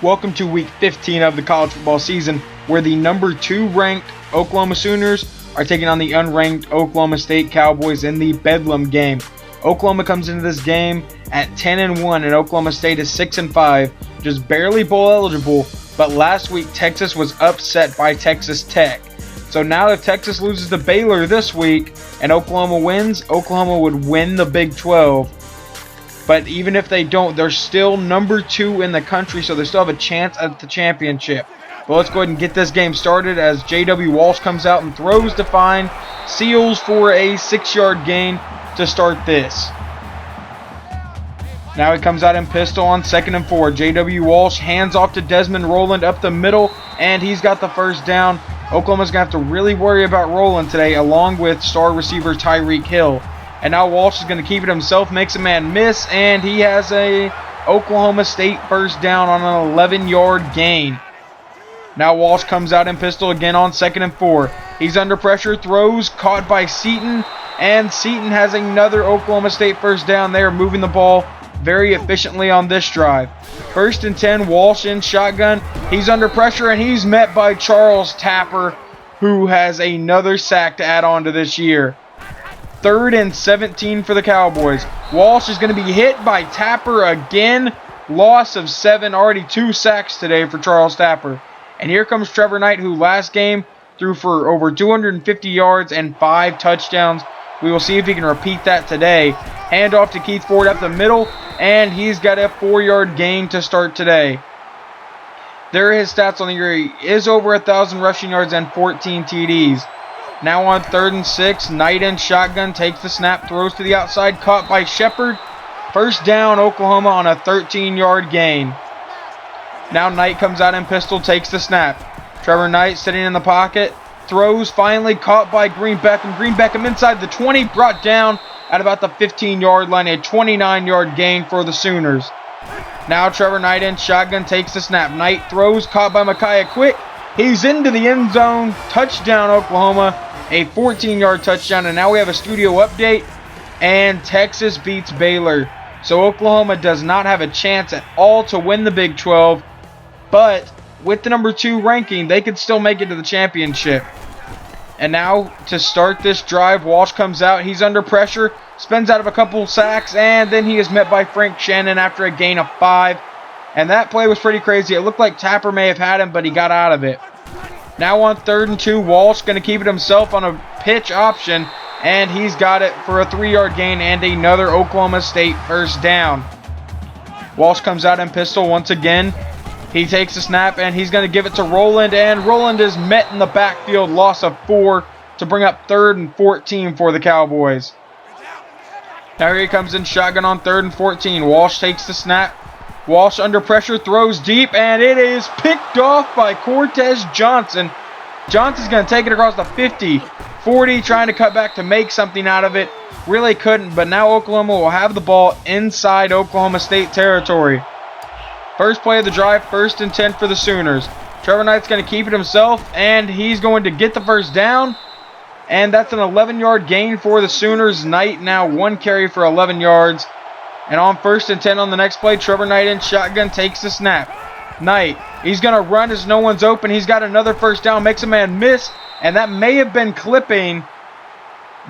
Welcome to week 15 of the college football season, where the number 2 ranked Oklahoma Sooners are taking on the unranked Oklahoma State Cowboys in the bedlam game. Oklahoma comes into this game at 10-1 and Oklahoma State is 6-5, just barely bowl eligible, but last week Texas was upset by Texas Tech. So now if Texas loses to Baylor this week and Oklahoma wins, Oklahoma would win the Big 12. But even if they don't, they're still number 2 in the country, so they still have a chance at the championship. But let's go ahead and get this game started as J.W. Walsh comes out and throws to find Seals for a 6-yard gain to start this. Now he comes out in pistol on 2nd and 4. J.W. Walsh hands off to Desmond Rowland up the middle, and he's got the first down. Oklahoma's going to have to really worry about Rowland today, along with star receiver Tyreek Hill. And now Walsh is going to keep it himself, makes a man miss, and he has a Oklahoma State first down on an 11-yard gain. Now Walsh comes out in pistol again on 2nd and 4. He's under pressure, throws, caught by Seaton, and Seaton has another Oklahoma State first down. They are moving the ball very efficiently on this drive. 1st and 10, Walsh in shotgun. He's under pressure, and he's met by Charles Tapper, who has another sack to add on to this year. 3rd and 17 for the Cowboys. Walsh is going to be hit by Tapper again. Loss of 7, already 2 sacks today for Charles Tapper. And here comes Trevor Knight, who last game threw for over 250 yards and 5 touchdowns. We will see if he can repeat that today. Hand off to Keith Ford up the middle, and he's got a 4-yard gain to start today. There are his stats on the year. He is over 1,000 rushing yards and 14 TDs. Now on 3rd and 6, Knight in shotgun, takes the snap, throws to the outside, caught by Shepard. First down, Oklahoma on a 13-yard gain. Now Knight comes out in pistol, takes the snap. Trevor Knight sitting in the pocket, throws, finally caught by Green Beckham. Green Beckham inside the 20, brought down at about the 15-yard line, a 29-yard gain for the Sooners. Now Trevor Knight in shotgun, takes the snap. Knight throws, caught by Micaiah Quick. He's into the end zone. Touchdown, Oklahoma. A 14-yard touchdown. And now we have a studio update. And Texas beats Baylor. So Oklahoma does not have a chance at all to win the Big 12. But with the number 2 ranking, they could still make it to the championship. And now to start this drive, Walsh comes out. He's under pressure. Spins out of a couple sacks. And then he is met by Frank Shannon after a gain of 5. And that play was pretty crazy. It looked like Tapper may have had him, but he got out of it. Now on 3rd and 2, Walsh going to keep it himself on a pitch option. And he's got it for a 3-yard gain and another Oklahoma State first down. Walsh comes out in pistol once again. He takes the snap, and he's going to give it to Rowland. And Rowland is met in the backfield, loss of 4 to bring up 3rd and 14 for the Cowboys. Now here he comes in shotgun on 3rd and 14. Walsh takes the snap. Walsh under pressure, throws deep, and it is picked off by Cortez Johnson. Johnson's going to take it across the 50, 40, trying to cut back to make something out of it. Really couldn't, but now Oklahoma will have the ball inside Oklahoma State territory. First play of the drive, 1st and 10 for the Sooners. Trevor Knight's going to keep it himself, and he's going to get the first down. And that's an 11-yard gain for the Sooners. Knight now 1 carry for 11 yards. And on 1st and 10 on the next play, Trevor Knight in shotgun, takes the snap. Knight, he's going to run as no one's open. He's got another first down, makes a man miss. And that may have been clipping,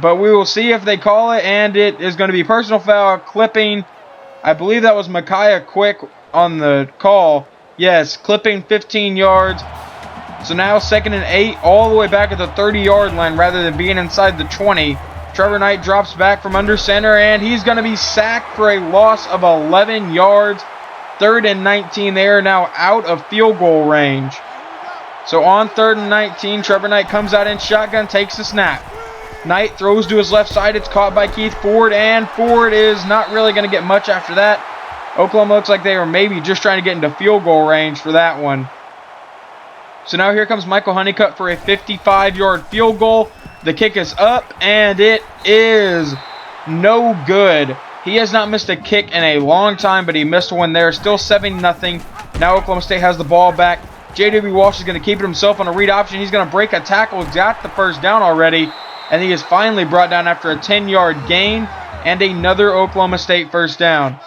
but we will see if they call it. And it is going to be personal foul, clipping. I believe that was Micaiah Quick on the call. Yes, clipping 15 yards. So now 2nd and 8, all the way back at the 30-yard line rather than being inside the 20. Trevor Knight drops back from under center, and he's going to be sacked for a loss of 11 yards. 3rd and 19, they are now out of field goal range. So on 3rd and 19, Trevor Knight comes out in shotgun, takes the snap. Knight throws to his left side. It's caught by Keith Ford, and Ford is not really going to get much after that. Oklahoma looks like they were maybe just trying to get into field goal range for that one. So now here comes Michael Honeycutt for a 55-yard field goal. The kick is up, and it is no good. He has not missed a kick in a long time, but he missed one there. Still 7-0. Now Oklahoma State has the ball back. J.W. Walsh is going to keep it himself on a read option. He's going to break a tackle. He's got the first down already, and he is finally brought down after a 10-yard gain and another Oklahoma State first down.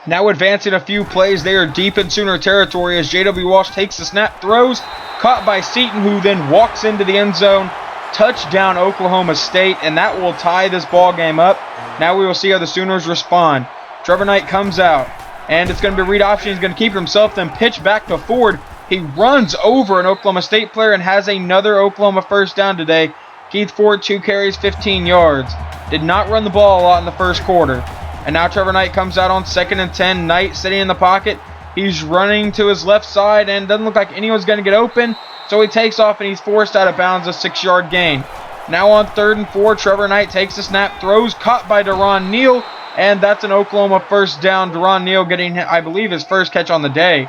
Now advancing a few plays, they are deep in Sooner territory as J.W. Walsh takes the snap, throws, caught by Seaton, who then walks into the end zone. Touchdown Oklahoma State, and that will tie this ball game up. Now we will see how the Sooners respond. Trevor Knight comes out, and it's going to be a read option. He's going to keep it himself, then pitch back to Ford. He runs over an Oklahoma State player and has another Oklahoma first down today. Keith Ford, 2 carries, 15 yards. Did not run the ball a lot in the first quarter. And now Trevor Knight comes out on 2nd and 10. Knight sitting in the pocket. He's running to his left side and doesn't look like anyone's going to get open. So he takes off and he's forced out of bounds, a 6-yard gain. Now on 3rd and 4, Trevor Knight takes the snap, throws, caught by Deron Neal. And that's an Oklahoma first down. Deron Neal getting, I believe, his first catch on the day.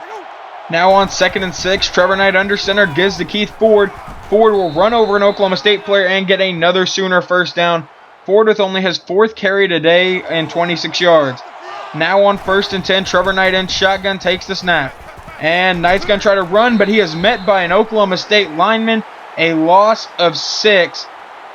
Now on 2nd and 6, Trevor Knight under center gives to Keith Ford. Ford will run over an Oklahoma State player and get another Sooner first down. Ford with only his 4th carry today and 26 yards. Now on 1st and 10, Trevor Knight in shotgun takes the snap. And Knight's going to try to run, but he is met by an Oklahoma State lineman. A loss of 6.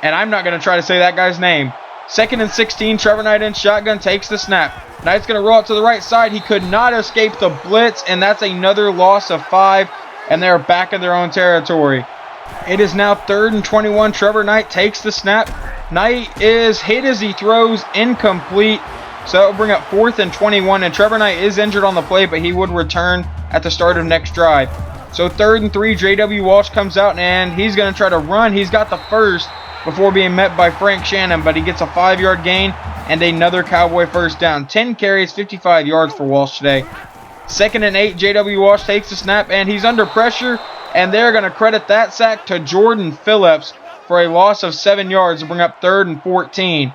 And I'm not going to try to say that guy's name. 2nd and 16, Trevor Knight in shotgun takes the snap. Knight's going to roll out to the right side. He could not escape the blitz, and that's another loss of 5. And they're back in their own territory. It is now 3rd and 21. Trevor Knight takes the snap. Knight is hit as he throws, incomplete. So that will bring up 4th and 21. And Trevor Knight is injured on the play, but he would return at the start of next drive. So 3rd and 3, J.W. Walsh comes out, and he's going to try to run. He's got the first before being met by Frank Shannon, but he gets a 5-yard gain and another Cowboy first down. 10 carries, 55 yards for Walsh today. 2nd and 8, J.W. Walsh takes the snap, and he's under pressure. And they're going to credit that sack to Jordan Phillips for a loss of 7 yards to bring up 3rd and 14.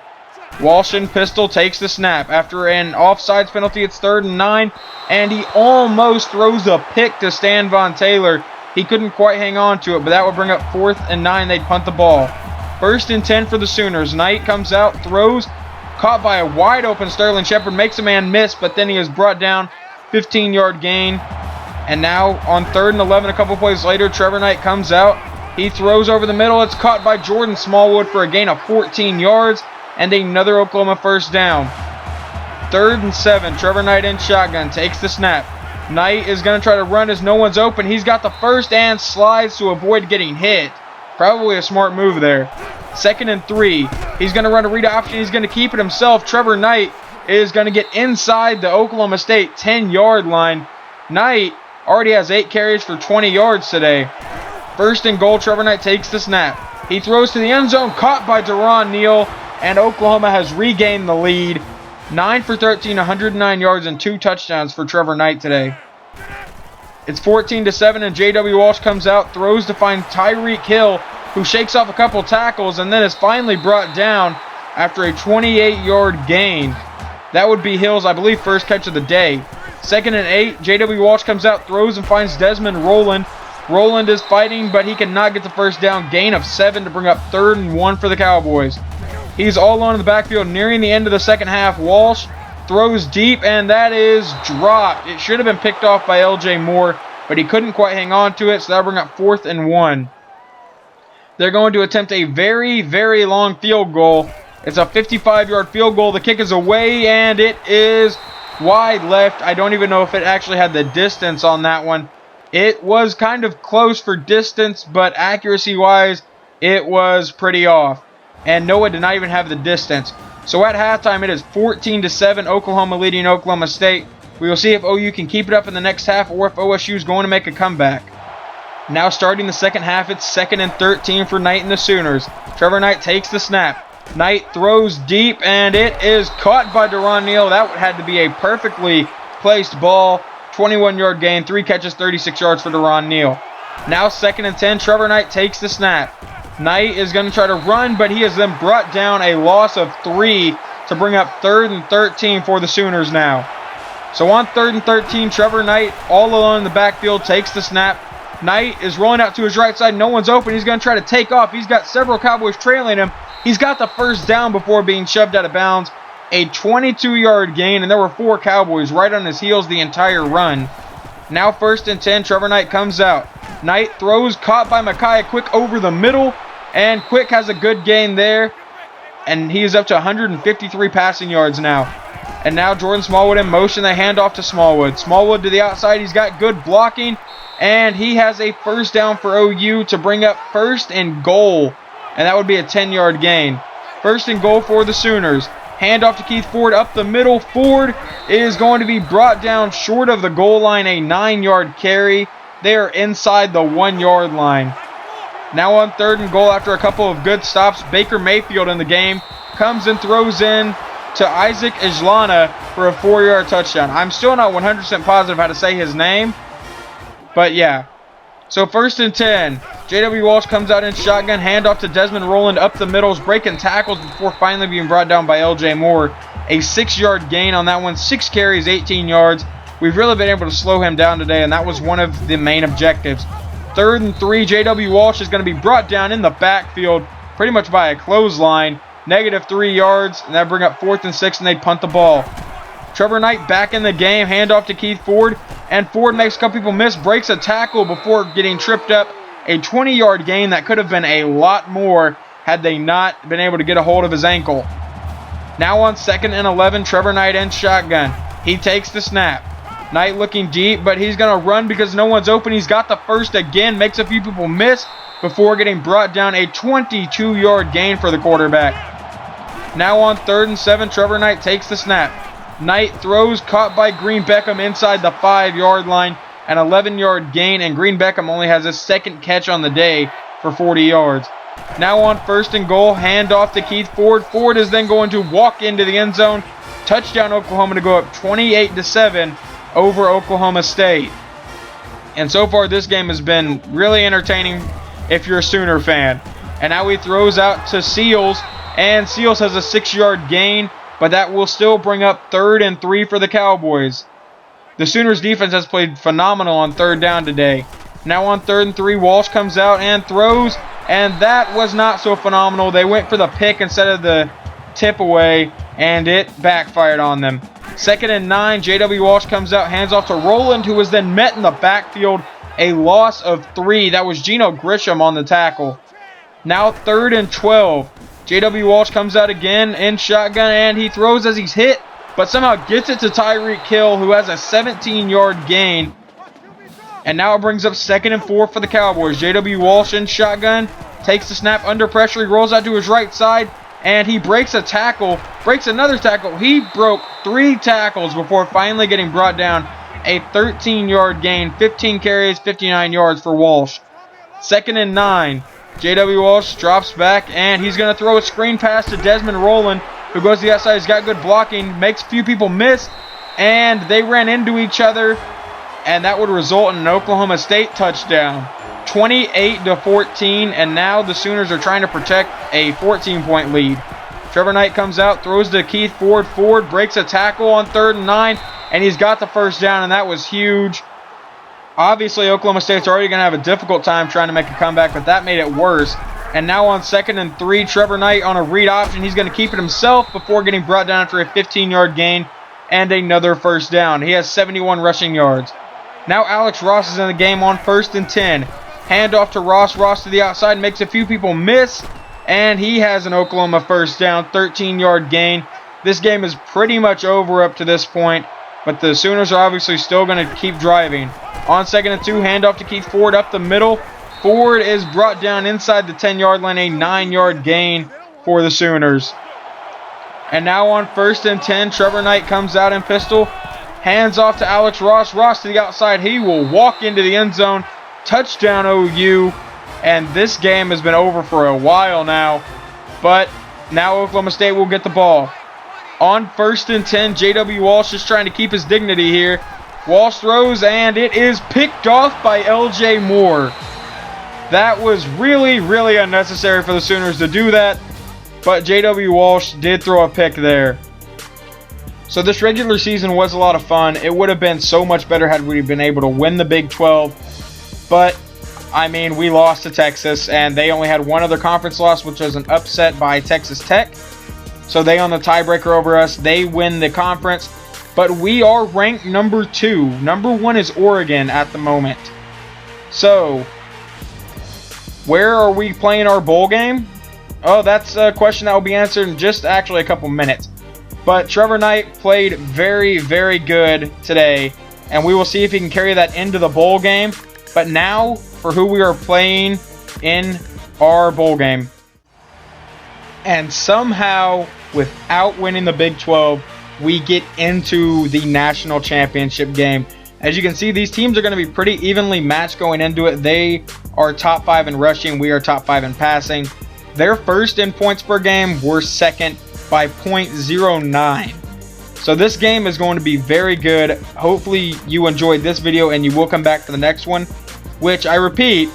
Walsh in pistol takes the snap. After an offsides penalty, it's 3rd and 9. And he almost throws a pick to Stan Von Taylor. He couldn't quite hang on to it, but that would bring up 4th and 9. They'd punt the ball. 1st and 10 for the Sooners. Knight comes out, throws, caught by a wide open Sterling Shepard, makes a man miss, but then he is brought down. 15-yard gain. And now on 3rd and 11, a couple plays later, Trevor Knight comes out. He throws over the middle. It's caught by Jordan Smallwood for a gain of 14 yards and another Oklahoma first down. 3rd and 7, Trevor Knight in shotgun takes the snap. Knight is going to try to run as no one's open. He's got the first and slides to avoid getting hit. Probably a smart move there. 2nd and 3. He's going to run a read option. He's going to keep it himself. Trevor Knight is going to get inside the Oklahoma State 10-yard line. Knight already has 8 carries for 20 yards today. 1st and goal, Trevor Knight takes the snap. He throws to the end zone, caught by Deron Neal, and Oklahoma has regained the lead. 9 for 13, 109 yards, and 2 touchdowns for Trevor Knight today. It's 14-7, and J.W. Walsh comes out, throws to find Tyreek Hill, who shakes off a couple tackles, and then is finally brought down after a 28-yard gain. That would be Hill's, I believe, first catch of the day. 2nd and 8, J.W. Walsh comes out, throws, and finds Desmond Roland. Roland is fighting, but he cannot get the first down. Gain of 7 to bring up 3rd and 1 for the Cowboys. He's all alone in the backfield nearing the end of the second half. Walsh throws deep, and that is dropped. It should have been picked off by L.J. Moore, but he couldn't quite hang on to it, so that'll bring up 4th and 1. They're going to attempt a very, very long field goal. It's a 55-yard field goal. The kick is away, and it is wide left. I don't even know if it actually had the distance on that one. It was kind of close for distance, but accuracy-wise, it was pretty off. And Noah did not even have the distance. So at halftime, it is 14-7, Oklahoma leading Oklahoma State. We will see if OU can keep it up in the next half or if OSU is going to make a comeback. Now starting the second half, it's 2nd and 13 for Knight and the Sooners. Trevor Knight takes the snap. Knight throws deep, and it is caught by Deron Neal. That had to be a perfectly placed ball. 21-yard gain, 3 catches, 36 yards for Deron Neal. Now 2nd and 10, Trevor Knight takes the snap. Knight is going to try to run, but he has then brought down a loss of 3 to bring up 3rd and 13 for the Sooners now. So on 3rd and 13, Trevor Knight, all alone in the backfield, takes the snap. Knight is rolling out to his right side. No one's open. He's going to try to take off. He's got several Cowboys trailing him. He's got the first down before being shoved out of bounds. A 22-yard gain, and there were 4 Cowboys right on his heels the entire run. Now 1st and 10, Trevor Knight comes out. Knight throws, caught by Micaiah Quick over the middle, and Quick has a good gain there, and he is up to 153 passing yards now. And now Jordan Smallwood in motion. They hand off to Smallwood. Smallwood to the outside. He's got good blocking. And he has a first down for OU to bring up 1st and goal. And that would be a 10-yard gain. 1st and goal for the Sooners. Hand off to Keith Ford up the middle. Ford is going to be brought down short of the goal line. A 9-yard carry. They are inside the 1-yard line. Now on 3rd and goal after a couple of good stops. Baker Mayfield in the game. Comes and throws in to Isaac Ijlana for a 4-yard touchdown. I'm still not 100% positive how to say his name. But yeah. So 1st and 10. J.W. Walsh comes out in shotgun. Handoff to Desmond Rowland up the middle. Breaking tackles before finally being brought down by L.J. Moore. A 6-yard gain on that one. 6 carries, 18 yards. We've really been able to slow him down today, and that was one of the main objectives. 3rd and 3. J.W. Walsh is going to be brought down in the backfield pretty much by a clothesline. -3 yards, and that bring up 4th and 6, and they punt the ball. Trevor Knight back in the game. Handoff to Keith Ford. And Ford makes a couple people miss. Breaks a tackle before getting tripped up. A 20-yard gain that could have been a lot more had they not been able to get a hold of his ankle. Now on 2nd and 11, Trevor Knight in shotgun. He takes the snap. Knight looking deep, but he's going to run because no one's open. He's got the first again. Makes a few people miss before getting brought down. A 22-yard gain for the quarterback. Now on 3rd and 7, Trevor Knight takes the snap. Knight throws, caught by Green Beckham inside the 5-yard line. An 11-yard gain, and Green Beckham only has his 2nd catch on the day for 40 yards. Now on 1st and goal, handoff to Keith Ford. Ford is then going to walk into the end zone. Touchdown Oklahoma to go up 28-7 over Oklahoma State. And so far this game has been really entertaining if you're a Sooner fan. And now he throws out to Seals. And Seals has a 6-yard gain, but that will still bring up 3rd and 3 for the Cowboys. The Sooners defense has played phenomenal on 3rd down today. Now on 3rd and 3, Walsh comes out and throws, and that was not so phenomenal. They went for the pick instead of the tip away, and it backfired on them. 2nd and 9, J.W. Walsh comes out, hands off to Rowland, who was then met in the backfield. A loss of 3. That was Geno Grisham on the tackle. Now 3rd and 12. J.W. Walsh comes out again in shotgun, and he throws as he's hit, but somehow gets it to Tyreek Hill, who has a 17-yard gain. And now it brings up 2nd and 4 for the Cowboys. J.W. Walsh in shotgun, takes the snap under pressure. He rolls out to his right side, and he breaks a tackle, breaks another tackle. He broke 3 tackles before finally getting brought down. A 13-yard gain, 15 carries, 59 yards for Walsh. 2nd and 9. J.W. Walsh drops back, and he's going to throw a screen pass to Desmond Rowland, who goes to the outside. He's got good blocking, makes a few people miss, and they ran into each other, and that would result in an Oklahoma State touchdown. 28-14, and now the Sooners are trying to protect a 14-point lead. Trevor Knight comes out, throws to Keith Ford. Ford breaks a tackle on 3rd and 9, and he's got the first down, and that was huge. Obviously, Oklahoma State's already going to have a difficult time trying to make a comeback, but that made it worse. And now on 2nd and 3, Trevor Knight on a read option. He's going to keep it himself before getting brought down after a 15-yard gain and another first down. He has 71 rushing yards. Now Alex Ross is in the game on 1st and 10. Handoff to Ross. Ross to the outside, makes a few people miss, and he has an Oklahoma first down, 13-yard gain. This game is pretty much over up to this point, but the Sooners are obviously still going to keep driving. On 2nd and 2, handoff to Keith Ford up the middle. Ford is brought down inside the 10-yard line, a 9-yard gain for the Sooners. And now on 1st and 10, Trevor Knight comes out in pistol. Hands off to Alex Ross. Ross to the outside. He will walk into the end zone. Touchdown OU. And this game has been over for a while now. But now Oklahoma State will get the ball. On 1st and 10, J.W. Walsh is trying to keep his dignity here. Walsh throws, and it is picked off by L.J. Moore. That was really, really unnecessary for the Sooners to do that, but J.W. Walsh did throw a pick there. So this regular season was a lot of fun. It would have been so much better had we been able to win the Big 12, but, I mean, we lost to Texas, and they only had one other conference loss, which was an upset by Texas Tech. So they on the tiebreaker over us. They win the conference. But we are ranked number 2. Number 1 is Oregon at the moment. So, where are we playing our bowl game? Oh, that's a question that will be answered in just actually a couple minutes. But Trevor Knight played very, very good today, and we will see if he can carry that into the bowl game. But now for who we are playing in our bowl game. And somehow, without winning the Big 12, we get into the national championship game. As you can see, these teams are going to be pretty evenly matched going into it. They are top 5 in rushing. We are top 5 in passing. They're first in points per game. We're second by 0.09. So this game is going to be very good. Hopefully you enjoyed this video and you will come back for the next one, which I repeat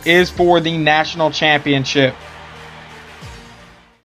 is for the national championship.